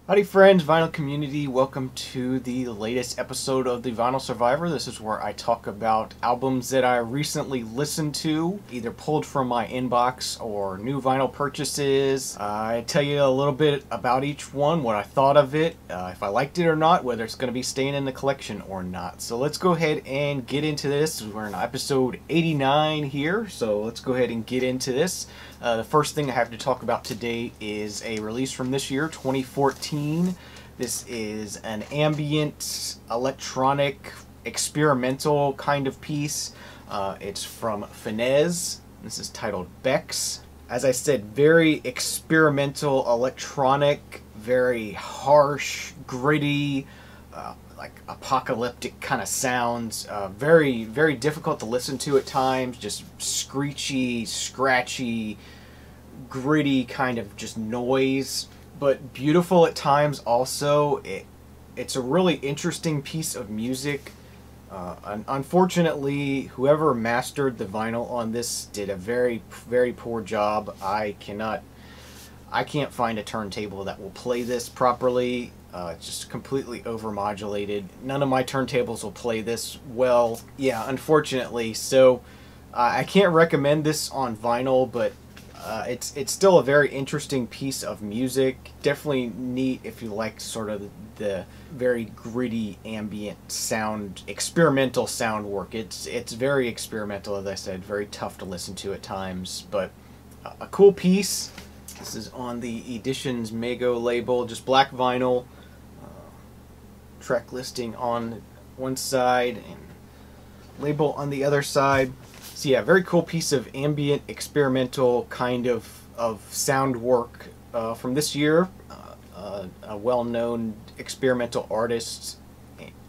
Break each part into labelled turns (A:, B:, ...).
A: Howdy friends, vinyl community, welcome to the latest episode of the Vinyl Survivor. This is where I talk about albums that I recently listened to, either pulled from my inbox or new vinyl purchases. I tell you a little bit about each one, what I thought of it, if I liked it or not, whether it's going to be staying in the collection or not. So let's go ahead and get into this. We're in episode 89 here, so let's go ahead and get into this. The first thing I have to talk about today is a release from this year, 2014. This is an ambient, electronic, experimental kind of piece. It's from Fennesz. This is titled Becs. As I said, very experimental, electronic, very harsh, gritty, like apocalyptic kind of sounds. Very, very difficult to listen to at times. Just screechy, scratchy, gritty kind of just noise, but beautiful at times also. It's a really interesting piece of music. Unfortunately, whoever mastered the vinyl on this did a very, very poor job. I can't find a turntable that will play this properly. It's just completely overmodulated. None of my turntables will play this well. Yeah, unfortunately. So I can't recommend this on vinyl, but it's still a very interesting piece of music. Definitely neat if you like sort of the very gritty ambient sound, experimental sound work. It's very experimental, as I said, very tough to listen to at times, but a cool piece. This is on the Editions Mago label, just black vinyl. Track listing on one side and label on the other side. So yeah, very cool piece of ambient, experimental kind of sound work from this year. A well-known experimental artist.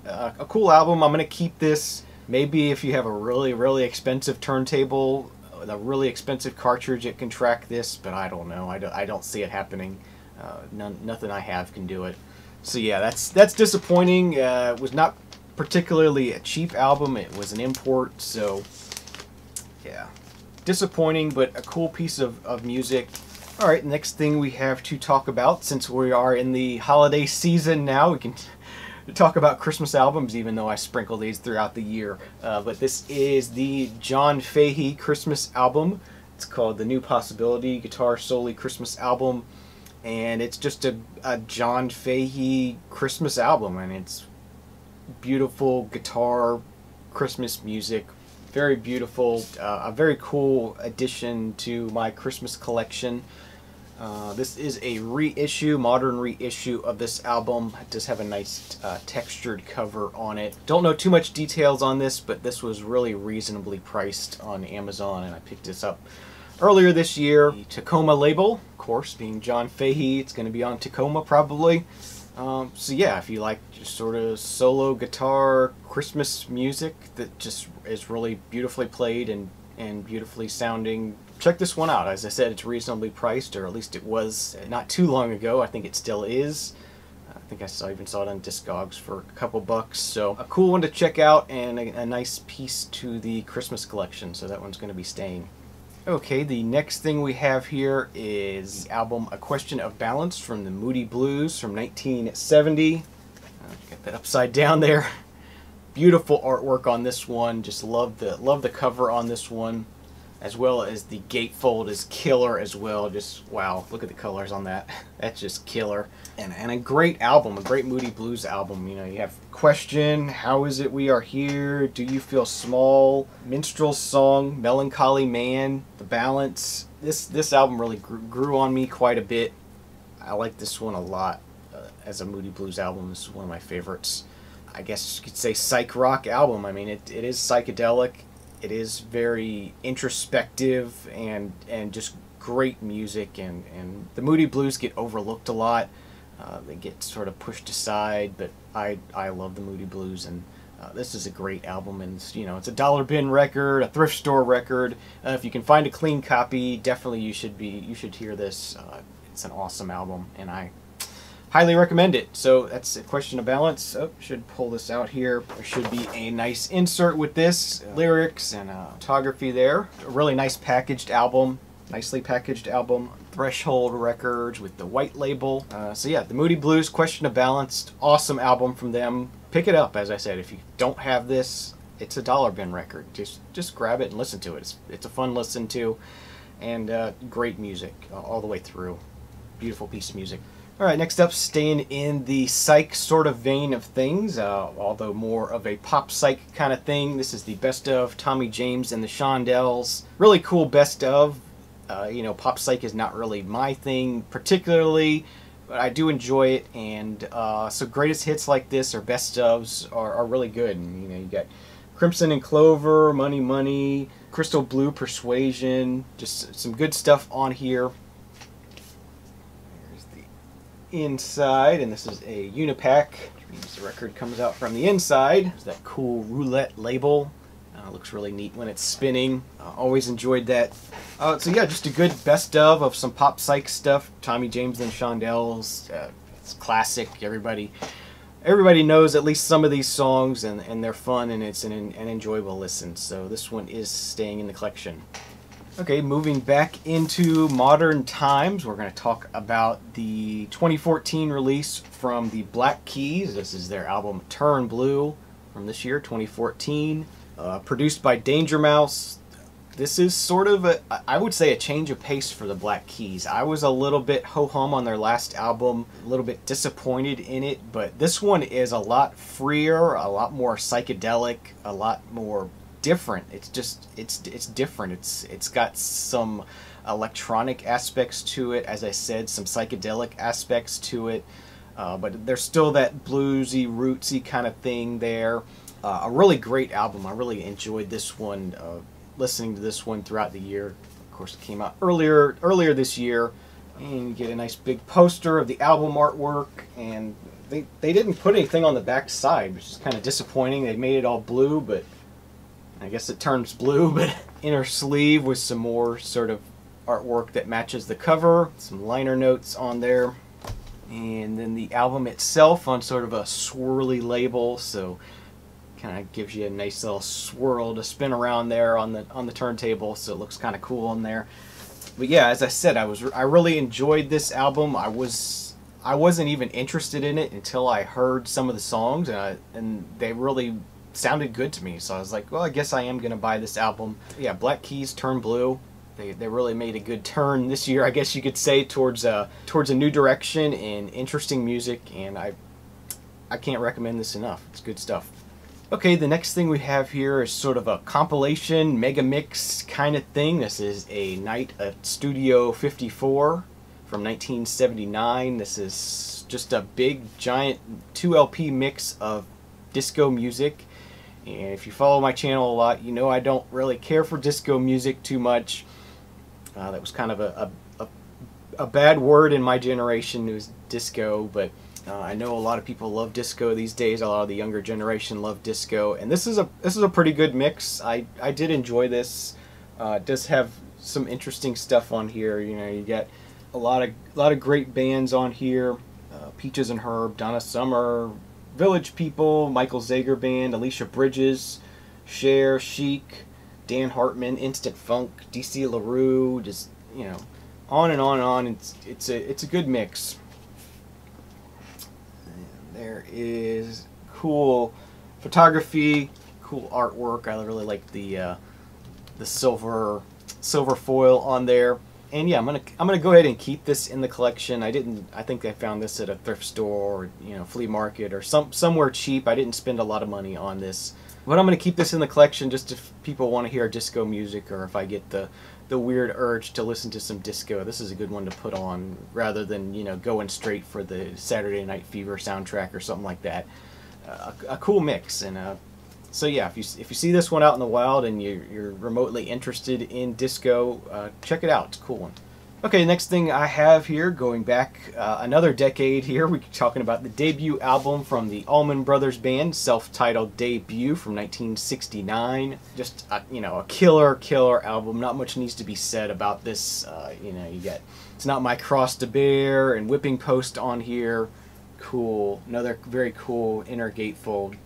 A: A cool album. I'm gonna keep this. Maybe if you have a really, really expensive turntable, a really expensive cartridge, it can track this, but I don't know. I don't see it happening. Nothing I have can do it. So yeah, that's disappointing. It was not particularly a cheap album. It was an import, so yeah, disappointing, but a cool piece of music. All right, next thing we have to talk about, since we are in the holiday season now, we can talk about Christmas albums, even though I sprinkle these throughout the year. But this is the John Fahey Christmas album. It's called The New Possibility Guitar Soli Christmas Album. And it's just a John Fahey Christmas album, and it's beautiful guitar Christmas music. Very beautiful, a very cool addition to my Christmas collection. This is a reissue, modern reissue of this album. It does have a nice textured cover on it. Don't know too much details on this, but this was really reasonably priced on Amazon, and I picked this up earlier this year. The Tacoma label, of course, being John Fahey, it's going to be on Tacoma probably. So yeah, if you like just sort of solo guitar Christmas music that just is really beautifully played and beautifully sounding, check this one out. As I said, it's reasonably priced, or at least it was not too long ago. I think it still is. I think I even saw it on Discogs for a couple bucks. So a cool one to check out, and a nice piece to the Christmas collection. So that one's going to be staying. Okay, the next thing we have here is the album A Question of Balance from the Moody Blues from 1970. Got that upside down there. Beautiful artwork on this one. Just love the cover on this one, as well as the gatefold is killer as well. Just wow, look at the colors on that. That's just killer. And a great album, a great Moody Blues album. You know, you have Question, How Is It We Are Here, Do You Feel Small, Minstrel's Song, Melancholy Man, The Balance. This album really grew on me quite a bit. I like this one a lot as a Moody Blues album. This is one of my favorites. I guess you could say psych rock album. I mean, it is psychedelic. It is very introspective and just great music. And the Moody Blues get overlooked a lot. They get sort of pushed aside, but I love the Moody Blues, and this is a great album. And you know, it's a dollar bin record, a thrift store record. If you can find a clean copy, definitely you should hear this. It's an awesome album, and I highly recommend it. So that's A Question of Balance. Oh, should pull this out here. There should be a nice insert with this, lyrics and photography there. A really nice packaged album. Nicely packaged album. Threshold Records with the white label. So yeah, the Moody Blues, Question of Balance, awesome album from them. Pick it up, as I said. If you don't have this, it's a dollar bin record. Just grab it and listen to it. It's a fun listen to, and great music all the way through. Beautiful piece of music. Alright, next up, staying in the psych sort of vein of things, although more of a pop psych kind of thing. This is the best of Tommy James and the Shondells. Really cool best of. You know, pop psych is not really my thing particularly, but I do enjoy it, and so greatest hits like this or best ofs are really good. And you know, you got Crimson and Clover, Money Money, Crystal Blue Persuasion, just some good stuff on here. Here's the inside, and this is a unipack, which means the record comes out from the inside. There's that cool roulette label. Looks really neat when it's spinning. Always enjoyed that. So yeah, just a good best of some pop psych stuff. Tommy James and Shondells. It's classic. Everybody knows at least some of these songs, and they're fun, and it's an enjoyable listen. So this one is staying in the collection. Okay, moving back into modern times, we're going to talk about the 2014 release from the Black Keys. This is their album Turn Blue from this year, 2014. Produced by Danger Mouse. This is sort of I would say a change of pace for the Black Keys. I was a little bit ho-hum on their last album, a little bit disappointed in it, but this one is a lot freer, a lot more psychedelic, a lot more different. It's different. It's got some electronic aspects to it, as I said, some psychedelic aspects to it, but there's still that bluesy, rootsy kind of thing there. A really great album. I really enjoyed this one, listening to this one throughout the year. Of course, it came out earlier this year, and you get a nice big poster of the album artwork, and they didn't put anything on the back side, which is kind of disappointing. They made it all blue, but I guess it turns blue. But inner sleeve with some more sort of artwork that matches the cover, some liner notes on there, and then the album itself on sort of a swirly label, so kind of gives you a nice little swirl to spin around there on the turntable, so it looks kind of cool in there. But yeah, as I said, I really enjoyed this album. I wasn't even interested in it until I heard some of the songs, and they really sounded good to me. So I was like, well, I guess I am gonna buy this album. Yeah, Black Keys, Turn Blue. They really made a good turn this year, I guess you could say, towards a new direction and interesting music, and I can't recommend this enough. It's good stuff. Okay, the next thing we have here is sort of a compilation, mega mix kind of thing. This is a Night at Studio 54 from 1979. This is just a big, giant 2 LP mix of disco music. And if you follow my channel a lot, you know I don't really care for disco music too much. That was kind of a bad word in my generation. It was disco, but I know a lot of people love disco these days. A lot of the younger generation love disco, and this is a pretty good mix. I did enjoy this. It does have some interesting stuff on here. You know, you get a lot of great bands on here. Peaches and Herb, Donna Summer, Village People, Michael Zager Band, Alicia Bridges, Cher, Chic, Dan Hartman, Instant Funk, DC LaRue. Just, you know, on and on and on. It's a good mix. There is cool photography, cool artwork. I really like the silver foil on there. And yeah, I'm gonna go ahead and keep this in the collection. I think I found this at a thrift store or, you know, flea market or somewhere cheap. I didn't spend a lot of money on this, but I'm gonna keep this in the collection just if people want to hear disco music, or if I get the weird urge to listen to some disco. This is a good one to put on rather than, you know, going straight for the Saturday Night Fever soundtrack or something like that. A cool mix. And so yeah, if you see this one out in the wild and you're remotely interested in disco, check it out. It's a cool one. Okay, next thing I have here, going back another decade here, we're talking about the debut album from the Allman Brothers Band, self-titled Debut from 1969. Just you know, a killer album. Not much needs to be said about this. You know, you get It's Not My Cross to Bear and Whipping Post on here. Cool. Another very cool inner gatefold.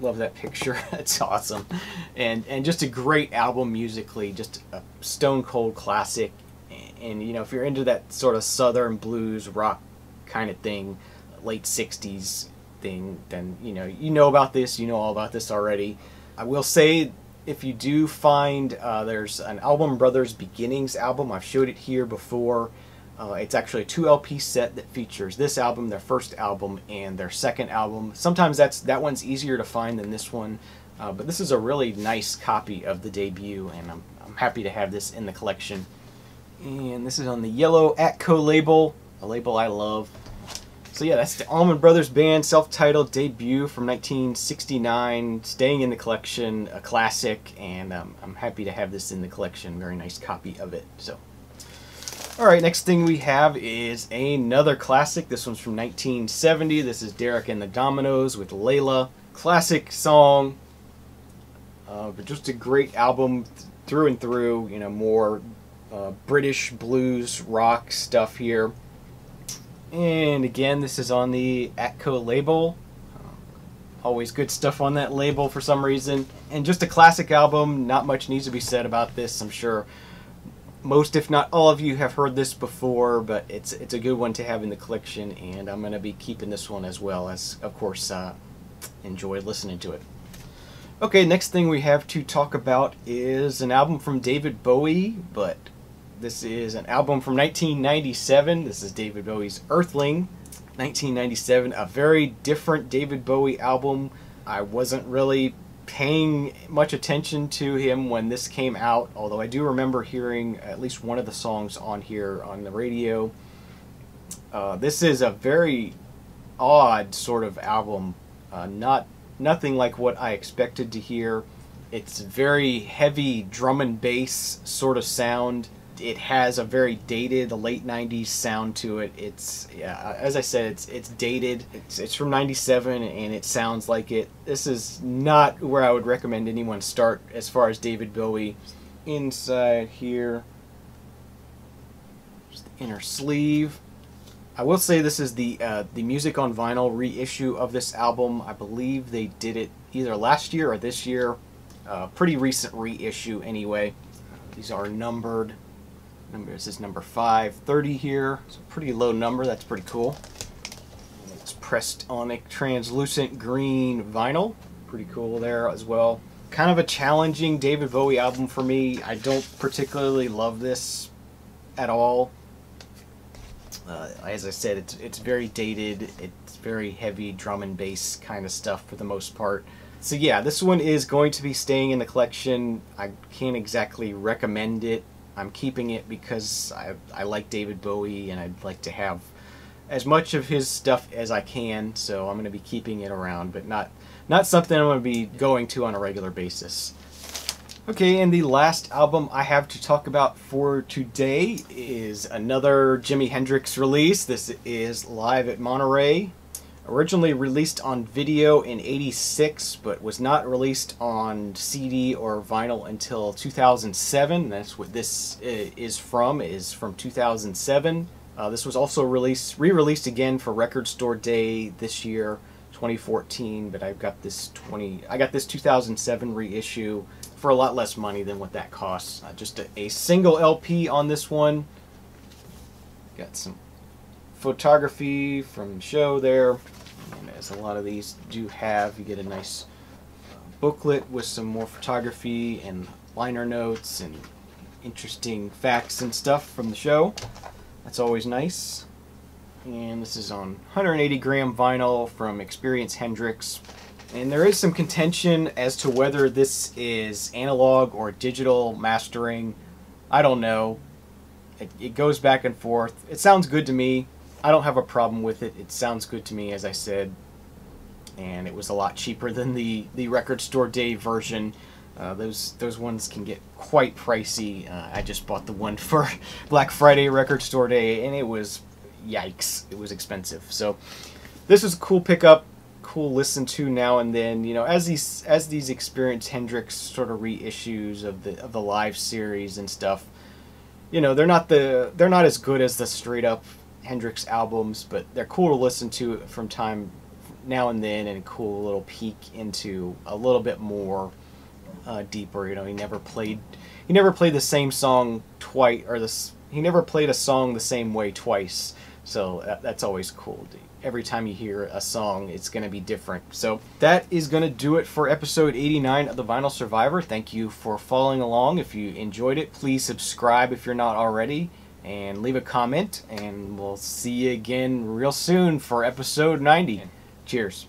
A: Love that picture. That's awesome. And just a great album musically. Just a stone cold classic. And you know, if you're into that sort of southern blues rock kind of thing, late 60s thing, then you know about this, you know all about this already. I will say, if you do find, there's an Allman Brothers Beginnings album. I've showed it here before. It's actually a 2 LP set that features this album, their first album, and their second album. Sometimes that one's easier to find than this one, but this is a really nice copy of the debut, and I'm happy to have this in the collection. And this is on the yellow Atco label, a label I love. So yeah, that's the Allman Brothers Band self-titled debut from 1969, staying in the collection, a classic, and I'm happy to have this in the collection. Very nice copy of it. So, all right, next thing we have is another classic. This one's from 1970. This is Dereck and the Dominoes with Layla. Classic song, but just a great album through and through. You know, more British blues rock stuff here. And again, this is on the Atco label. Always good stuff on that label for some reason. And just a classic album. Not much needs to be said about this. I'm sure most, if not all of you, have heard this before, but it's a good one to have in the collection, and I'm going to be keeping this one as well, as of course enjoyed listening to it. Okay, next thing we have to talk about is an album from David Bowie, but this is an album from 1997. This is David Bowie's Earthling, 1997. A very different David Bowie album. I wasn't really paying much attention to him when this came out, although I do remember hearing at least one of the songs on here on the radio. This is a very odd sort of album. Nothing like what I expected to hear. It's very heavy drum and bass sort of sound. It has a very dated, late 90s sound to it. It's, yeah, as I said, it's dated. It's from 97 and it sounds like it. This is not where I would recommend anyone start as far as David Bowie. Inside here, just the inner sleeve. I will say this is the music on vinyl reissue of this album. I believe they did it either last year or this year. Pretty recent reissue anyway. These are numbered. This is number 530 here. It's a pretty low number. That's pretty cool. It's pressed on a translucent green vinyl. Pretty cool there as well. Kind of a challenging David Bowie album for me. I don't particularly love this at all. As I said, it's very dated. It's very heavy drum and bass kind of stuff for the most part. So yeah, this one is going to be staying in the collection. I can't exactly recommend it. I'm keeping it because I like David Bowie and I'd like to have as much of his stuff as I can, so I'm going to be keeping it around, but not something I'm going to be going to on a regular basis. Okay, and the last album I have to talk about for today is another Jimi Hendrix release. This is Live at Monterey. Originally released on video in '86, but was not released on CD or vinyl until 2007. That's what this is from 2007. This was also re-released again for Record Store Day this year, 2014. But I got this 2007 reissue for a lot less money than what that costs. Just a single LP on this one. Got some photography from the show there, and as a lot of these do have, you get a nice booklet with some more photography and liner notes and interesting facts and stuff from the show. That's always nice. And this is on 180 gram vinyl from Experience Hendrix. And there is some contention as to whether this is analog or digital mastering. I don't know. It goes back and forth. It sounds good to me. I don't have a problem with it. It sounds good to me, as I said. And it was a lot cheaper than the Record Store Day version. Those ones can get quite pricey. I just bought the one for Black Friday Record Store Day, and it was, yikes, it was expensive. So this was a cool pickup, cool listen to now and then. You know, as these Experience Hendrix sort of reissues of the live series and stuff. You know, they're not as good as the straight up Hendrix albums, but they're cool to listen to from time now and then, and a cool little peek into a little bit more deeper. You know, he never played he never played the same song twice, or he never played a song the same way twice. So that's always cool. Every time you hear a song, it's going to be different. So that is going to do it for episode 89 of The Vinyl Survivor. Thank you for following along. If you enjoyed it, please subscribe if you're not already, and leave a comment, and we'll see you again real soon for episode 90. Cheers.